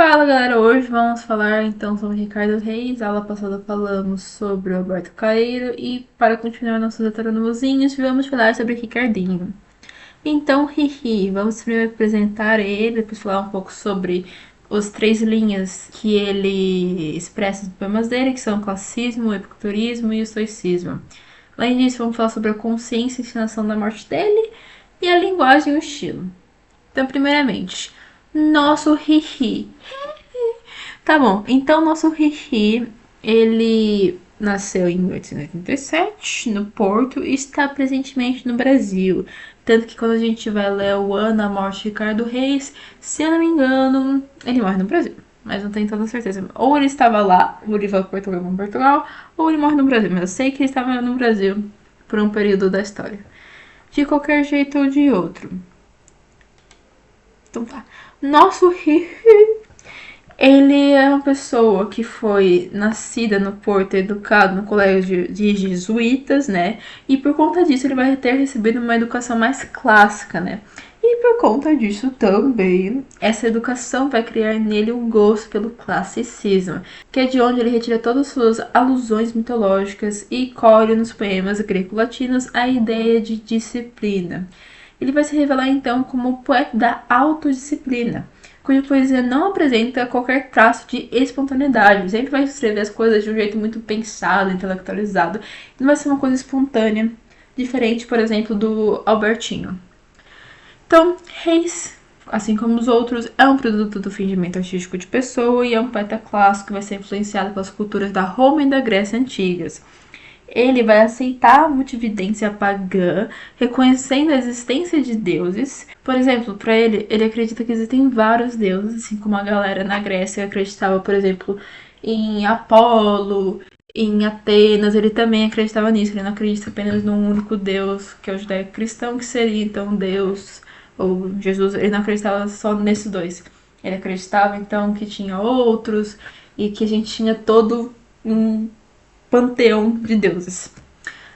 Fala galera, hoje vamos falar então sobre Ricardo Reis. A aula passada falamos sobre o Alberto Caeiro e para continuar nossos heteronomozinhos, vamos falar sobre Ricardinho. Então, vamos primeiro apresentar ele, depois falar um pouco sobre as três linhas que ele expressa nos poemas dele, que são o classicismo, o epicurismo e o estoicismo. Além disso, vamos falar sobre a consciência e encenação da morte dele e a linguagem e o estilo. Então, primeiramente, nosso Hihi. Tá bom, então nosso Rishi, ele nasceu em 1887 no Porto e está presentemente no Brasil. Tanto que quando a gente vai ler o ano da morte de Ricardo Reis, se eu não me engano, ele morre no Brasil. Mas não tenho toda certeza. Ou ele estava lá, ou ele vai para Portugal, ou ele morre no Brasil. Mas eu sei que ele estava no Brasil por um período da história. De qualquer jeito ou de outro. Então tá. Nosso Rishi, ele é uma pessoa que foi nascida no Porto, educado no colégio de jesuítas, né? E por conta disso ele vai ter recebido uma educação mais clássica, né? E por conta disso também, essa educação vai criar nele um gosto pelo classicismo, que é de onde ele retira todas as suas alusões mitológicas e colhe nos poemas greco-latinos a ideia de disciplina. Ele vai se revelar então como o poeta da autodisciplina, cuja poesia não apresenta qualquer traço de espontaneidade. Sempre vai escrever as coisas de um jeito muito pensado, intelectualizado. Não vai ser uma coisa espontânea, diferente, por exemplo, do Albertinho. Então, Reis, assim como os outros, é um produto do fingimento artístico de pessoa e é um poeta clássico que vai ser influenciado pelas culturas da Roma e da Grécia antigas. Ele vai aceitar a multividência pagã, reconhecendo a existência de deuses. Por exemplo, para ele acredita que existem vários deuses, assim como a galera na Grécia acreditava, por exemplo, em Apolo, em Atenas. Ele também acreditava nisso. Ele não acredita apenas num único deus, que é o judaico-cristão, que seria então Deus ou Jesus. Ele não acreditava só nesses dois. Ele acreditava então que tinha outros e que a gente tinha todo um panteão de deuses.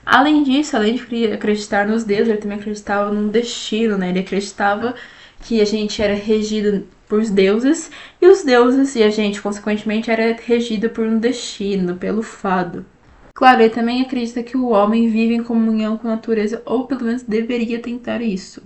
Além disso, além de acreditar nos deuses, ele também acreditava num destino, né? Ele acreditava que a gente era regido por deuses e os deuses e a gente, consequentemente, era regido por um destino, pelo fado. Claro, ele também acredita que o homem vive em comunhão com a natureza, ou pelo menos deveria tentar isso.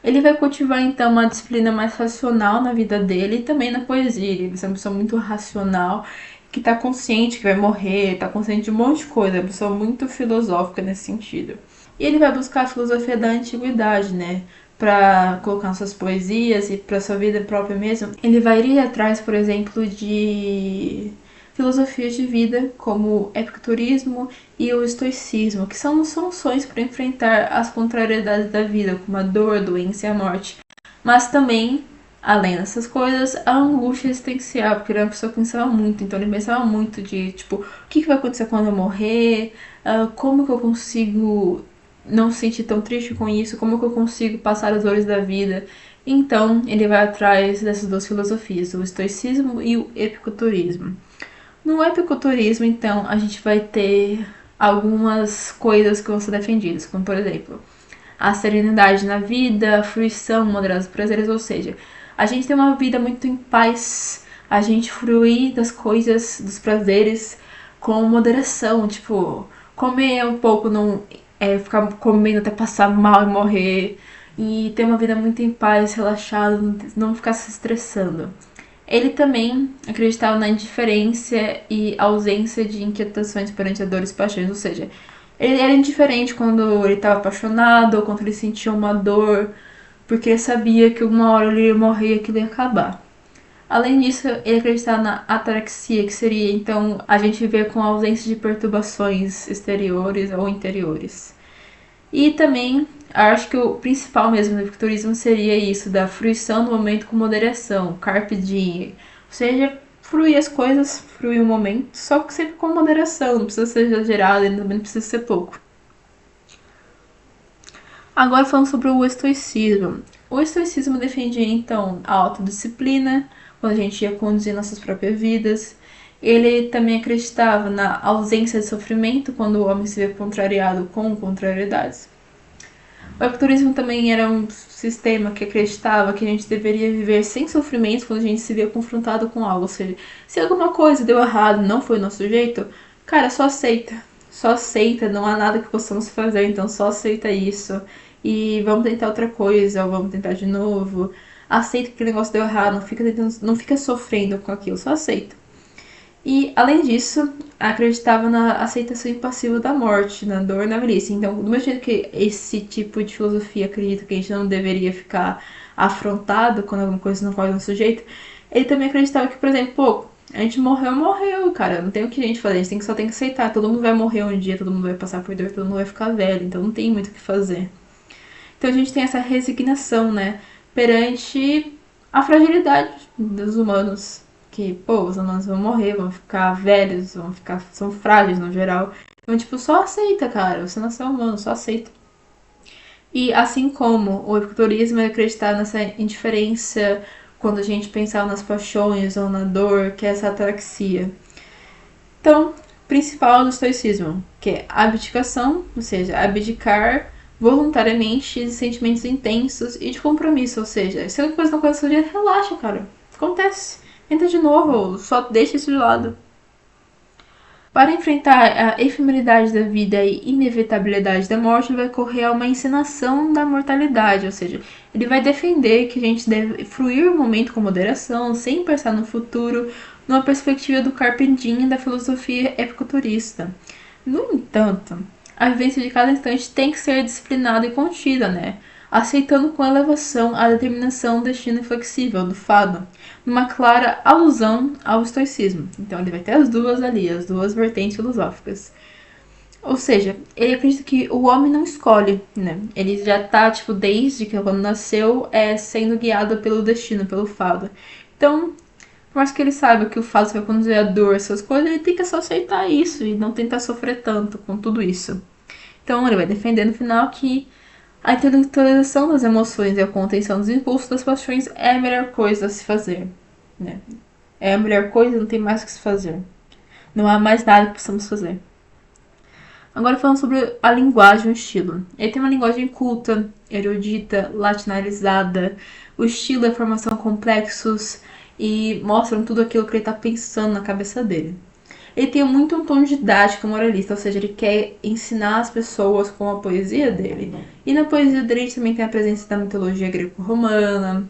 Ele vai cultivar então uma disciplina mais racional na vida dele e também na poesia. Ele vai ser uma pessoa muito racional, que tá consciente que vai morrer, tá consciente de um monte de coisa, é uma pessoa muito filosófica nesse sentido. E ele vai buscar a filosofia da antiguidade, né? Para colocar nas suas poesias e para sua vida própria mesmo. Ele vai ir atrás, por exemplo, de filosofias de vida como o epicurismo e o estoicismo, que são soluções para enfrentar as contrariedades da vida, como a dor, a doença e a morte. Mas também, além dessas coisas, a angústia existencial, porque ele era uma pessoa que pensava muito, então ele pensava muito de, tipo, o que vai acontecer quando eu morrer, como que eu consigo não se sentir tão triste com isso, como que eu consigo passar as dores da vida. Então, ele vai atrás dessas duas filosofias, o estoicismo e o epicurismo. No epicurismo, então, a gente vai ter algumas coisas que vão ser defendidas, como por exemplo, a serenidade na vida, a fruição, moderados prazeres, ou seja, a gente tem uma vida muito em paz, a gente fruir das coisas, dos prazeres com moderação, tipo, comer um pouco, não ficar comendo até passar mal e morrer, e ter uma vida muito em paz, relaxada, não ficar se estressando. Ele também acreditava na indiferença e ausência de inquietações perante a dores e paixões, ou seja, ele era indiferente quando ele estava apaixonado ou quando ele sentia uma dor, porque ele sabia que uma hora ele ia morrer e aquilo ia acabar. Além disso, ele acreditava na ataraxia, que seria então a gente viver com a ausência de perturbações exteriores ou interiores. E também acho que o principal mesmo do epicurismo seria isso, da fruição do momento com moderação, carpe diem. Ou seja, fruir as coisas, fruir o momento, só que sempre com moderação, não precisa ser exagerado e também não precisa ser pouco. Agora falando sobre o estoicismo. O estoicismo defendia então a autodisciplina, quando a gente ia conduzir nossas próprias vidas. Ele também acreditava na ausência de sofrimento quando o homem se vê contrariado com contrariedades. O epicurismo também era um sistema que acreditava que a gente deveria viver sem sofrimento quando a gente se via confrontado com algo. Ou seja, se alguma coisa deu errado, não foi o nosso jeito, cara, só aceita. Só aceita, não há nada que possamos fazer, então só aceita isso. E vamos tentar outra coisa, ou vamos tentar de novo. Aceita que aquele negócio deu errado, não fica sofrendo com aquilo, só aceita. E, além disso, acreditava na aceitação impassiva da morte, na dor e na velhice. Então, do mesmo jeito que esse tipo de filosofia acredita que a gente não deveria ficar afrontado quando alguma coisa não corre no sujeito, ele também acreditava que, por exemplo, pô, a gente morreu, cara. Não tem o que a gente fazer, a gente só tem que aceitar. Todo mundo vai morrer um dia, todo mundo vai passar por dor, todo mundo vai ficar velho, então não tem muito o que fazer. Então a gente tem essa resignação, né, perante a fragilidade dos humanos. Que, pô, os humanos vão morrer, vão ficar velhos, são frágeis no geral. Então, tipo, só aceita, cara. Você nasceu humano, só aceita. E assim como o epicurismo acreditava nessa indiferença quando a gente pensava nas paixões ou na dor, que é essa ataraxia. Então, principal do estoicismo, que é a abdicação, ou seja, abdicar voluntariamente de sentimentos intensos e de compromisso, ou seja, se alguma coisa não acontece no dia, relaxa, cara. Acontece. Tenta de novo, só deixa isso de lado. Para enfrentar a efemeridade da vida e inevitabilidade da morte, ele vai correr a uma encenação da mortalidade, ou seja, ele vai defender que a gente deve fruir o momento com moderação, sem pensar no futuro, numa perspectiva do carpe diem da filosofia epicuturista. No entanto, a vivência de cada instante tem que ser disciplinada e contida, né? Aceitando com elevação a determinação do destino inflexível do fado, numa clara alusão ao estoicismo. Então ele vai ter as duas ali, as duas vertentes filosóficas. Ou seja, ele acredita que o homem não escolhe, né? Ele já tá, tipo, desde que quando nasceu, sendo guiado pelo destino, pelo fado. Então, por mais que ele saiba que o fado vai conduzir a dor, essas coisas, ele tem que só aceitar isso e não tentar sofrer tanto com tudo isso. Então ele vai defender no final que a intelectualização das emoções e a contenção dos impulsos das paixões é a melhor coisa a se fazer, né? É a melhor coisa, não tem mais o que se fazer. Não há mais nada que possamos fazer. Agora falando sobre a linguagem e o estilo. Ele tem uma linguagem culta, erudita, latinalizada. O estilo e a formação complexos e mostram tudo aquilo que ele está pensando na cabeça dele. Ele tem muito um tom didático moralista, ou seja, ele quer ensinar as pessoas com a poesia dele. E na poesia dele a gente também tem a presença da mitologia greco-romana,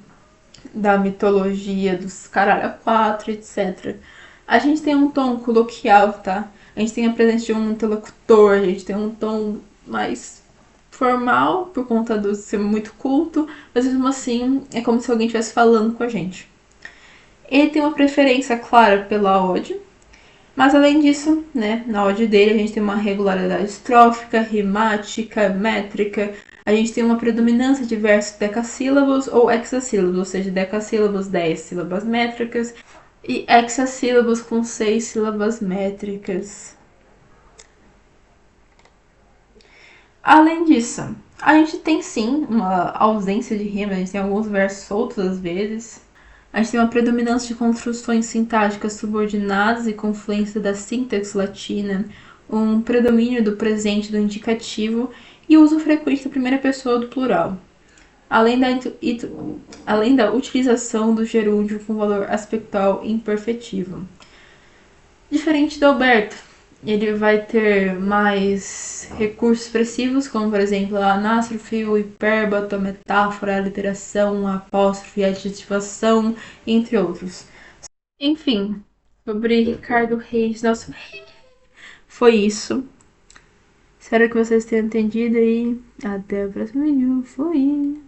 da mitologia dos caralho a quatro, etc. A gente tem um tom coloquial, tá? A gente tem a presença de um interlocutor, a gente tem um tom mais formal, por conta de ser muito culto, mas mesmo assim é como se alguém estivesse falando com a gente. Ele tem uma preferência clara pela ode, mas além disso, né, na ode dele a gente tem uma regularidade estrófica, rimática, métrica, a gente tem uma predominância de versos decassílabos ou hexassílabos, ou seja, decassílabos 10 sílabas métricas e hexassílabos com 6 sílabas métricas. Além disso, a gente tem sim uma ausência de rima, a gente tem alguns versos soltos às vezes. A gente tem uma predominância de construções sintáticas subordinadas e confluência da sintaxe latina, um predomínio do presente do indicativo e uso frequente da primeira pessoa do plural, além da utilização do gerúndio com valor aspectual imperfetivo. Diferente do Alberto, ele vai ter mais recursos expressivos, como por exemplo a anástrofe, o hipérbato, a metáfora, a literação, a apóstrofe, a adjetivação, entre outros. Enfim, sobre Ricardo Reis, nosso foi isso. Espero que vocês tenham entendido e até o próximo vídeo. Fui!